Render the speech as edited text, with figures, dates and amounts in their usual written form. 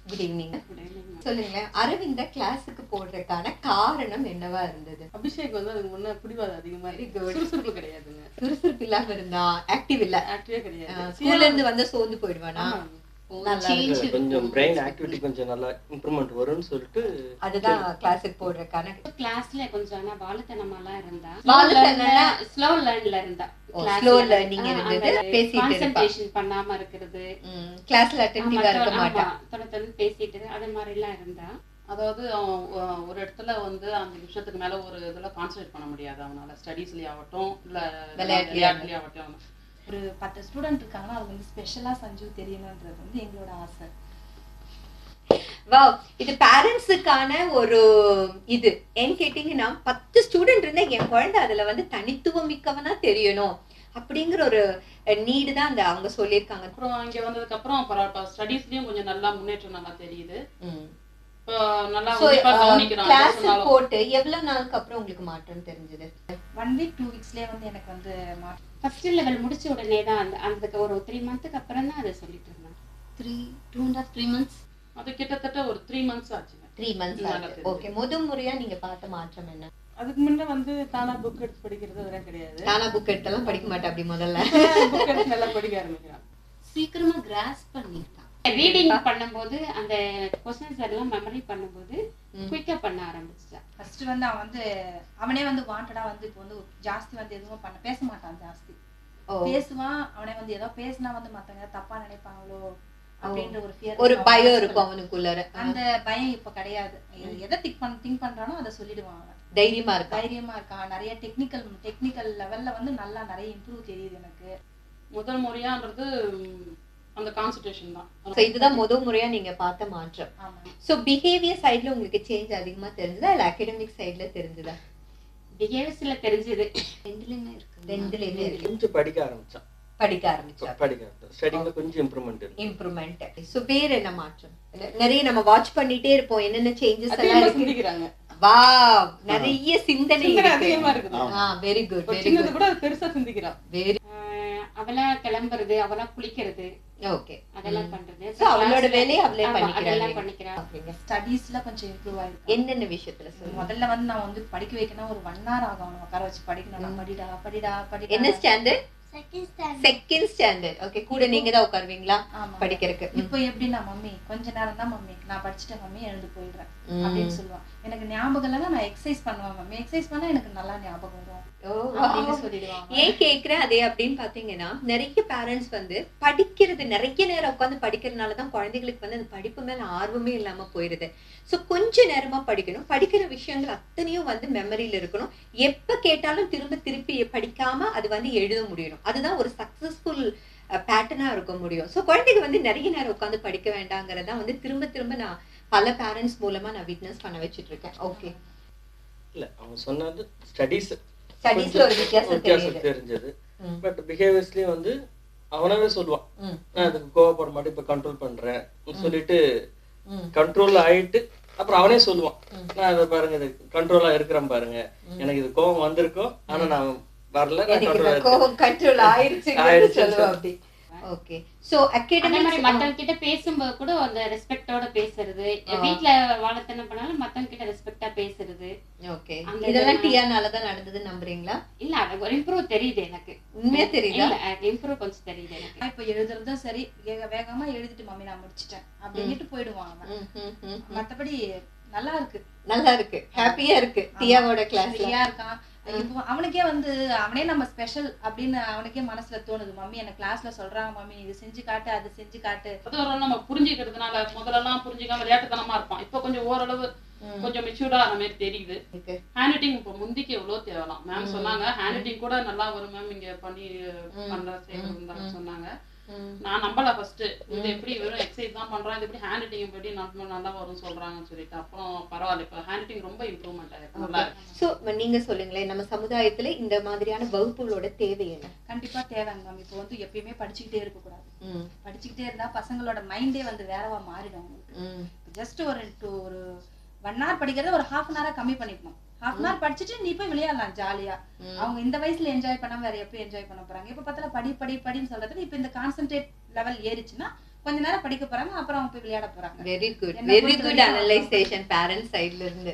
Good evening. சொல்லுங்களேன், அரவிந்த கிளாஸுக்கு போடுறதுக்கான காரணம் என்னவா இருந்தது? அபிஷேக் வந்து அதுக்கு முன்ன பிடிவாதம் அதிகமா சுறுசுறுப்பு கிடையாதுங்க. சுறுசுறுப்பு இல்லாம இருந்தா ஆக்டிவ் இல்ல, ஆக்டிவே கிடையாது. ஸ்கூல்ல இருந்து வந்து சோர்ந்து போயிடுவானா? கொஞ்சம் பிரெயின் ஆக்டிவிட்டி கொஞ்சம் நல்லா இம்ப்ரூவ்மெண்ட் வரும்னு சொல்லிட்டு அதுதான் கிளாஸுக்கு போடுறதுக்கான. கிளாஸ்ல கொஞ்சம் ஆனா வாழுத்தனமாலாம் இருந்தா, ஸ்லோ லேர்னிங் இருந்தது, பேசிட்டு கான்சென்ட்ரேஷன் பண்ணாம இருக்கிறது, கிளாஸ்ல அட்டென்டிவா இருக்க மாட்டா, தொடர்ந்து பேசிட்டு அது மாதிரி எல்லாம் இருந்தா. அதாவது ஒரு இடத்துல வந்து அந்த விஷயத்துக்கு மேல ஒரு இதுல கான்சென்ட்ரேட் பண்ண முடியாது அவனால. ஸ்டடீஸ்லயே ஆகட்டும் இல்ல விளையாட்டுலயே ஆகட்டும். ஒரு 10 ஸ்டூடெண்ட் இருக்காங்கன்னா அது வந்து ஸ்பெஷலா சஞ்சு தெரியணும்ன்றது வந்து எங்களோட ஆசை. வாவ், இது பேரண்ட்ஸுக்கான ஒரு இது ஏன்னு கேட்டீங்கன்னா 10 ஸ்டூடெண்ட் இருந்தா என் குழந்தை அதுல வந்து தனித்துவம் மிக்கவனா தெரியணும் அப்படிங்கிற ஒரு நீடு தான் அந்த அவங்க சொல்லியிருக்காங்க. அப்புறம் இங்க வந்ததுக்கு அப்புறம் ஸ்டடீஸ்லயும் கொஞ்சம் நல்லா முன்னேற்றம் நல்லா தெரியுது. போட்டு எவ்வளவு நாளுக்கு அப்புறம் உங்களுக்கு மாற்றம் தெரிஞ்சது? 1 வீக் 2 வீக்ஸ்லயே வந்து எனக்கு வந்து ஃபர்ஸ்ட் லெவல் முடிச்ச உடனே தான் அந்த ஒரு 3 மந்த்க்கு அப்புறம் தான் அதை சொல்லிட்டு இருந்தாங்க. 3 months, அது கிட்டத்தட்ட ஒரு 3 months ஆச்சு. 3 months ஆச்சு. ஓகே, முதல் முறையா நீங்க பார்த்த மாற்றம் என்ன? அதுக்கு முன்ன வந்து தானா புக் எடுத்து படிக்கிறது அதெல்லாம் கிடையாது. தானா புக் எடுத்தெல்லாம் படிக்க மாட்டேன். அப்படி முதல்ல புக் எடுத்து நல்லா படிக்க ஆரம்பிக்கிறான். சீக்கிரமா கிராஸ் பண்ணிட்டான். ரீடிங் பண்ணும்போது அந்த क्वेश्चंस எல்லாம் மெமரி பண்ணும்போது குயிக்கா பண்ண ஆரம்பிச்சிட்டான். ஃபர்ஸ்ட் வந்து அவன் வந்து அவனே வந்து வாண்டடா வந்து இப்போ வந்து ஜாஸ்தி வந்து எதுவும் பேச மாட்டான். ஜாஸ்தி பேசுவான். அவனே வந்து ஏதோ பேசினா வந்து மத்தவங்க தப்பா நினைப்பாங்களோ அப்படின்ற ஒரு ஃபியர், ஒரு பயம் இருக்கும் அவனுக்குள்ள. அந்த பயம் இப்ப கிடையாது. எதை திங்க் பண்றானோ அதை சொல்லிடுவான். அவன் தைரியமா இருக்கான். நிறைய டெக்னிக்கல் லெவல்ல வந்து நல்லா நிறைய இம்ப்ரூவ் தெரியுது எனக்கு. முதல் முறையான்றது அந்த கான்சன்ட்ரேஷன் தான். சோ இதுதான் முதல் முறையா நீங்க பார்த்த மாற்றம். சோ பிஹேவியர் சைடுல உங்களுக்கு சேஞ்ச் அதிகமா தெரிஞ்சதா இல்ல அகாடமிக் சைடுல தெரிஞ்சதா? பிஹேவியர்ஸ்ல தெரிஞ்சது. ரெண்டுலயுமே இருக்கு. கொஞ்சம் படிக்க ஆரம்பிச்சான். ஸ்டடில கொஞ்சம் இம்ப்ரூவ்மென்ட். சோ வேற என்ன மாற்றம்? நிறைய நம்ம வாட்ச் பண்ணிட்டே இருப்போம் என்னென்ன சேஞ்சஸ் எல்லாம் சிந்திக்கிறாங்க. வாவ், நிறைய சிந்தனை அதிகமா இருக்குது. Very good. சின்னது கூட பெருசா சிந்திக்கிறான். வெரி அவளா கிளம்புறது, அவளா குளிக்கிறது, ஓகே, அதெல்லாம் பண்றது. சோ அவளோட வேலையை அவளே பண்ணிக்கிறா. ஸ்டடீஸ்ல கொஞ்சம் இம்ப்ரூவ் ஆயிருக்கு. என்னென்ன விஷயத்துல சொல்லுங்க? முதல்ல வந்து நான் வந்து படிக்க வைக்கணும் ஒரு 1 hour ஆகும். அவனை உட்கார வச்சு படிக்கணும். படிடா. என்ன ஸ்டாண்டர்ட்? Second standard. ஓகே, கூட நீங்க தான் உட்காருவீங்களா படிக்கிறதுக்கு? இப்போ எப்படின்னா மம்மி கொஞ்ச நேரம் தான் மம்மி, நான் படிச்சுட்டேன் மம்மி, எழுந்து போயிடுறேன் அப்படின்னு சொல்லுவான். எனக்கு ஞாபகம் இல்லைன்னா நான் எக்ஸசைஸ் பண்ணுவேன் மம்மி, எக்ஸசைஸ் பண்ணா எனக்கு நல்லா ஞாபகம் வரும் அப்படின்னு சொல்லிடுவாங்க. ஏன் கேக்குறேன் அதே அப்படின்னு பாத்தீங்கன்னா நிறைய பேரண்ட்ஸ் வந்து படிக்கிறது நிறைய நேரம் உட்காந்து படிக்கிறதுனாலதான் குழந்தைகளுக்கு வந்து அந்த படிப்பு மேல ஆர்வமே இல்லாம போயிருது. சோ கொஞ்ச நேரமா படிக்கணும். படிக்கிற விஷயங்கள் அத்தனையும் வந்து மெமரியில இருக்கணும். எப்ப கேட்டாலும் திருப்பி படிக்காம அது வந்து எழுத முடியணும். அதுதான் ஒரு சக்சஸ்ஃபுல் பேட்டர்னா இருக்க முடியும். சோ குழந்தைங்க வந்து நிறைய நேரம் உட்காந்து படிக்க வேண்டாங்கிறதா வந்து திரும்ப நான் பல பேரண்ட்ஸ் மூலமா நான் விட்னஸ் பண்ண வச்சிட்டு இருக்கேன். ஓகே, இல்ல அவங்க சொன்னது ஸ்டடீஸ்ல ஒரு வித்தியாசம் தெரிஞ்சது. பட் பிஹேவியர்ஸ்லயும் வந்து அவனவே சொல்லுவான், நான் அதுக்கு கோவப்பட மாட்டேன், இப்ப கண்ட்ரோல் பண்றேன் சொல்லிட்டு கண்ட்ரோல் ஆயிட்டு அப்புறம் அவனே சொல்லுவான், நான் அதை பாருங்க இது கண்ட்ரோலா இருக்கிறேன் பாருங்க, எனக்கு இது கோவம் வந்திருக்கோம் ஆனா நான் வரல, கோவம் கண்ட்ரோல் ஆயிடுச்சு. ஓகே, சோ அகாடமிக் மத்தவங்க கிட்ட பேசும்போது கூட அந்த ரெஸ்பெக்ட்டோட பேசுறது, வீட்ல வாழத்தன பண்ணாலும் மத்தவங்க கிட்ட ரெஸ்பெக்ட்டா பேசுறது. ஓகே, இதெல்லாம் டிஆர்னால தான் நடந்தது நம்புறீங்களா? இல்ல, அது ஒரு இம்ப்ரூவ் தெரியுது எனக்கு. உண்மையா தெரியுதா? இல்ல, இம்ப்ரூவ் கொஞ்சம் தெரியுது எனக்கு. இப்ப எழுதுறதும் சரி, வேகமா எழுதிட்டு மம்மி நான் முடிச்சிட்டேன் அப்படின்ட்டு போயிடுவான் அவன். மத்தபடி நல்லா இருக்கு, ஹாப்பியா இருக்கு. டியாவோட கிளாஸ்ல இருக்கான். இப்போ அவனுக்கே வந்து அவனே நம்ம ஸ்பெஷல் அப்படின்னு அவனுக்கே மனசுல தோணுது. மம்மி என்ன கிளாஸ்ல சொல்றாங்க மம்மி இது செஞ்சு காட்டு அது செஞ்சு காட்டு. நம்ம புரிஞ்சுக்கிறதுனால முதல்லலாம் புரிஞ்சுக்காம விளையாட்டுத்தனமா இருப்பான். இப்ப கொஞ்சம் ஓரளவு கொஞ்சம் மெச்சூர்டா அந்த மாதிரி தெரியுது. ஹேண்ட் ரைட்டிங் இப்போ முந்திக்கு எவ்வளவு தேவலாம். மேம் சொன்னாங்க ஹேண்ட் ரைட்டிங் கூட நல்லா வரும் மேம், இங்க பண்ணி பண்ற சொன்னாங்க. நான் நம்பல ஃபர்ஸ்ட், இது எப்படி வெறும் எக்ஸசைஸ் தான் பண்றோம், இது எப்படி ஹேண்ட் ரைட்டிங் எப்படி நல்லா வரும் சொல்றாங்கன்னு சொல்லிட்டு அப்புறம் பரவாயில்ல, இப்ப ஹேண்ட் ரைட்டிங் ரொம்ப இம்ப்ரூவ்மெண்ட் ஆயிருக்கு. சோ நீங்க சொல்லுங்களேன், நம்ம சமுதாயத்துல இந்த மாதிரியான வகுப்புகளோட தேவை என்ன? கண்டிப்பா தேவைங்க மேம். இப்போ வந்து எப்பயுமே படிச்சுக்கிட்டே இருக்க கூடாது. படிச்சுக்கிட்டே இருந்தா பசங்களோட மைண்டே வந்து வேறவா மாறிடும். ஜஸ்ட் ஒரு 1 hour படிக்கிறத ஒரு 1/2 hour கம்மி பண்ணிக்கணும். 1/2 hour படிச்சுட்டு நீ போய் விளையாடலாம் ஜாலியா. அவங்க இந்த வயசுல என்ஜாய் பண்ணாம வேற எப்ப என்ஜாய் பண்ண போறாங்க? இப்ப பார்த்தால படின்னு சொல்றதுக்கு இப்ப இந்த கான்சென்ட்ரேட் லெவல் ஏறிச்சுன்னா கொஞ்ச நேரம் படிக்க போறாங்க, அப்புறம் அவங்க போய் விளையாட போறாங்க. வெரி குட் அனலைசேஷன் பேரண்ட்ஸ் சைடுல இருந்து.